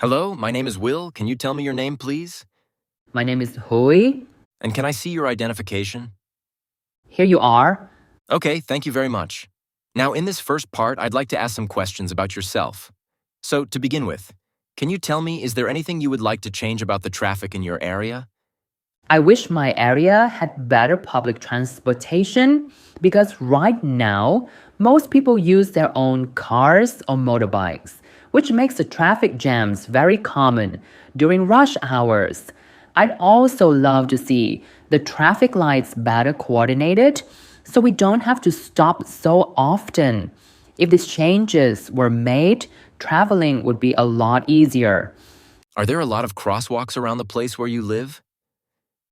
Hello, my name is Will. Can you tell me your name, please? My name is Huy. And can I see your identification? Here you are. Okay, thank you very much. Now, in this first part, I'd like to ask some questions about yourself. So, to begin with, can you tell me, is there anything you would like to change about the traffic in your area? I wish my area had better public transportation because right now, most people use their own cars or motorbikes, which makes the traffic jams very common during rush hours. I'd also love to see the traffic lights better coordinated so we don't have to stop so often. If these changes were made, traveling would be a lot easier. Are there a lot of crosswalks around the place where you live?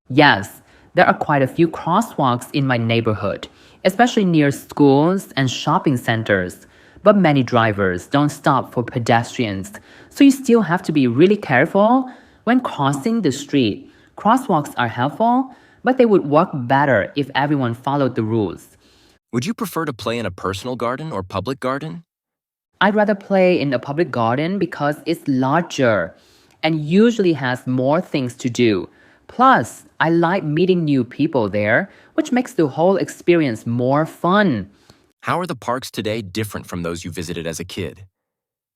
Yes, there are quite a few crosswalks in my neighborhood, especially near schools and shopping centers. But many drivers don't stop for pedestrians, so you still have to be really careful when crossing the street. Crosswalks are helpful, but they would work better if everyone followed the rules. Would you prefer to play in a personal garden or public garden? I'd rather play in a public garden because it's larger and usually has more things to do. Plus, I like meeting new people there, which makes the whole experience more fun. How are the parks today different from those you visited as a kid?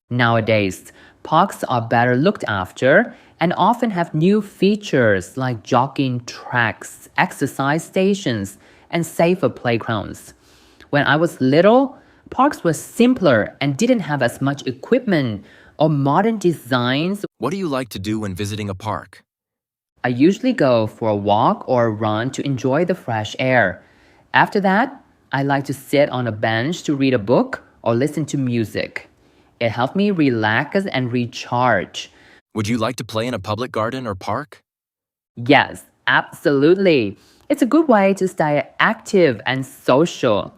Nowadays, parks are better looked after and often have new features like jogging tracks, exercise stations, and safer playgrounds. When I was little, parks were simpler and didn't have as much equipment or modern designs. What do you like to do when visiting a park? I usually go for a walk or a run to enjoy the fresh air. After that, I like to sit on a bench to read a book or listen to music. It helps me relax and recharge. Would you like to play in a public garden or park? Yes, absolutely. It's a good way to stay active and social.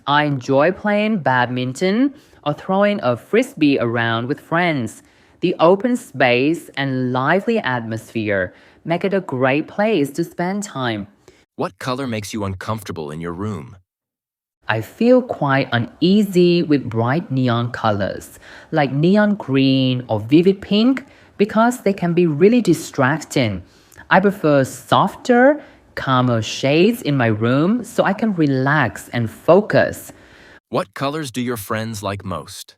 I enjoy playing badminton or throwing a frisbee around with friends. The open space and lively atmosphere make it a great place to spend time. What color makes you uncomfortable in your room? I feel quite uneasy with bright neon colors like neon green or vivid pink because they can be really distracting. I prefer softer, calmer shades in my room so I can relax and focus. What colors do your friends like most?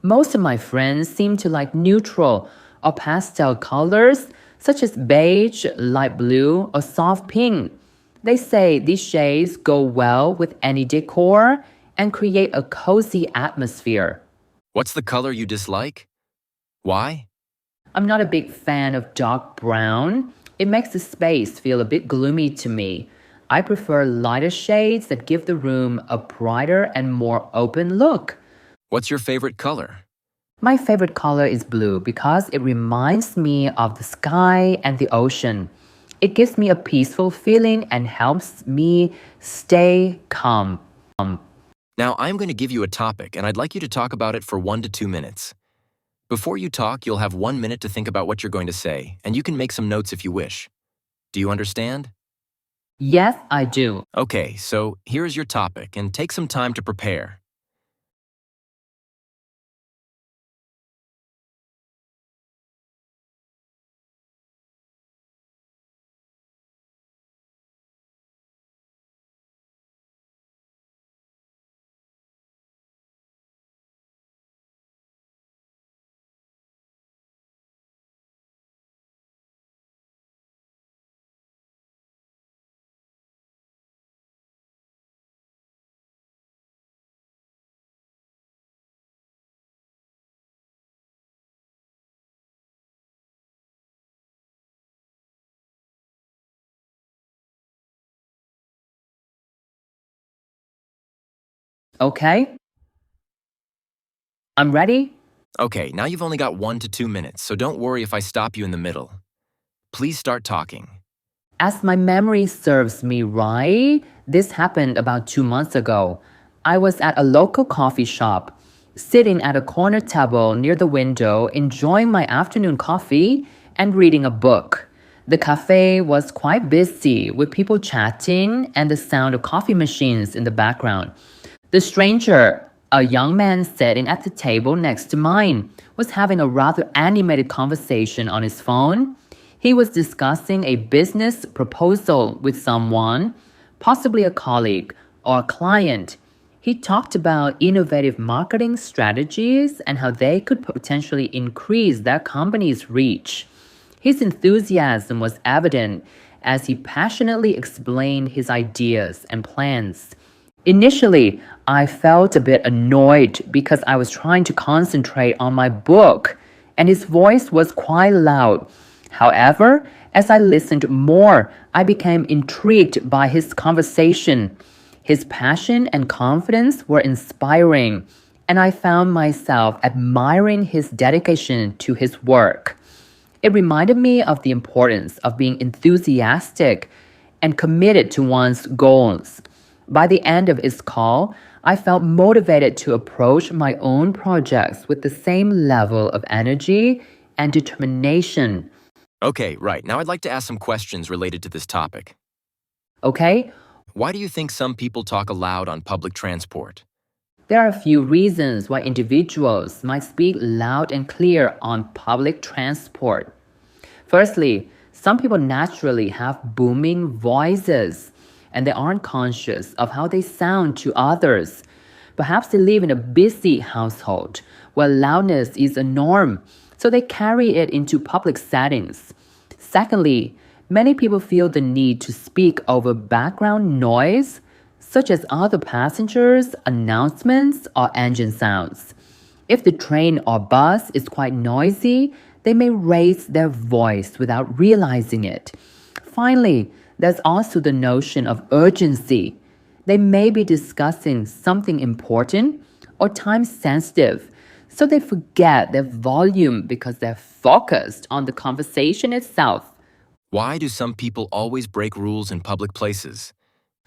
Most of my friends seem to like neutral or pastel colors such as beige, light blue, or soft pink. They say these shades go well with any decor and create a cozy atmosphere. What's the color you dislike? Why? I'm not a big fan of dark brown. It makes the space feel a bit gloomy to me. I prefer lighter shades that give the room a brighter and more open look. What's your favorite color? My favorite color is blue because it reminds me of the sky and the ocean. It gives me a peaceful feeling and helps me stay calm. Now, I'm going to give you a topic, and I'd like you to talk about it for 1 to 2 minutes. Before you talk, you'll have 1 minute to think about what you're going to say, and you can make some notes if you wish. Do you understand? Yes, I do. Okay, so here's your topic, and take some time to prepare. Okay? I'm ready? Okay, now you've only got 1 to 2 minutes, so don't worry if I stop you in the middle. Please start talking. As my memory serves me right, this happened about 2 months ago. I was at a local coffee shop, sitting at a corner table near the window, enjoying my afternoon coffee and reading a book. The cafe was quite busy with people chatting and the sound of coffee machines in the background. The stranger A young man sitting at the table next to mine was having a rather animated conversation on his phone. He was discussing a business proposal with someone, possibly a colleague or a client. He talked about innovative marketing strategies and how they could potentially increase their company's reach. His enthusiasm was evident as he passionately explained his ideas and plans. Initially, I felt a bit annoyed because I was trying to concentrate on my book, and his voice was quite loud. However, as I listened more, I became intrigued by his conversation. His passion and confidence were inspiring, and I found myself admiring his dedication to his work. It reminded me of the importance of being enthusiastic and committed to one's goals. By the end of his call, I felt motivated to approach my own projects with the same level of energy and determination. Okay, right. Now I'd like to ask some questions related to this topic. Okay? Why do you think some people talk aloud on public transport? There are a few reasons why individuals might speak loud and clear on public transport. Firstly, some people naturally have booming voices, and they aren't conscious of how they sound to others. Perhaps they live in a busy household where loudness is a norm, so they carry it into public settings. Secondly, many people feel the need to speak over background noise, such as other passengers, announcements, or engine sounds. If the train or bus is quite noisy, they may raise their voice without realizing it. Finally, there's also the notion of urgency. They may be discussing something important or time-sensitive, so they forget their volume because they're focused on the conversation itself. Why do some people always break rules in public places?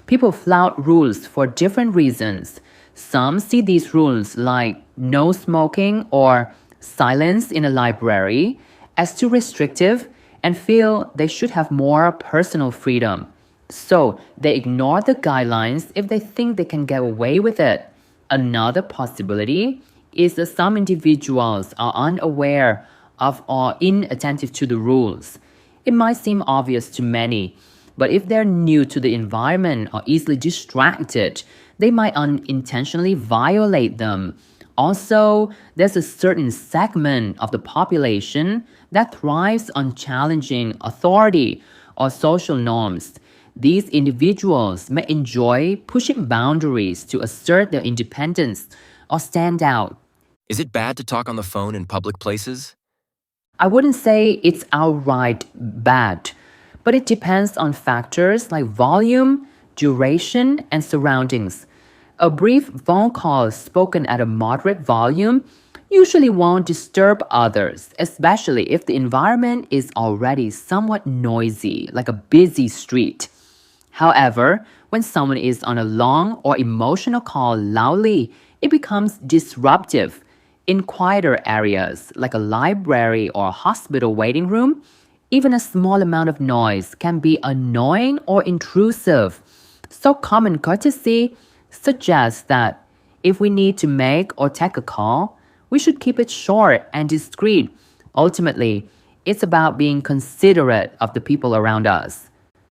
People flout rules for different reasons. Some see these rules like no smoking or silence in a library as too restrictive and feel they should have more personal freedom. So they ignore the guidelines if they think they can get away with it. Another possibility is that some individuals are unaware of or inattentive to the rules. It might seem obvious to many, but if they're new to the environment or easily distracted, they might unintentionally violate them. Also, there's a certain segment of the population that thrives on challenging authority or social norms. These individuals may enjoy pushing boundaries to assert their independence or stand out. Is it bad to talk on the phone in public places? I wouldn't say it's outright bad, but it depends on factors like volume, duration, and surroundings. A brief phone call spoken at a moderate volume usually won't disturb others, especially if the environment is already somewhat noisy, like a busy street. However, when someone is on a long or emotional call loudly, it becomes disruptive. In quieter areas, like a library or a hospital waiting room, even a small amount of noise can be annoying or intrusive. So common courtesy suggests that if we need to make or take a call, we should keep it short and discreet. Ultimately, it's about being considerate of the people around us.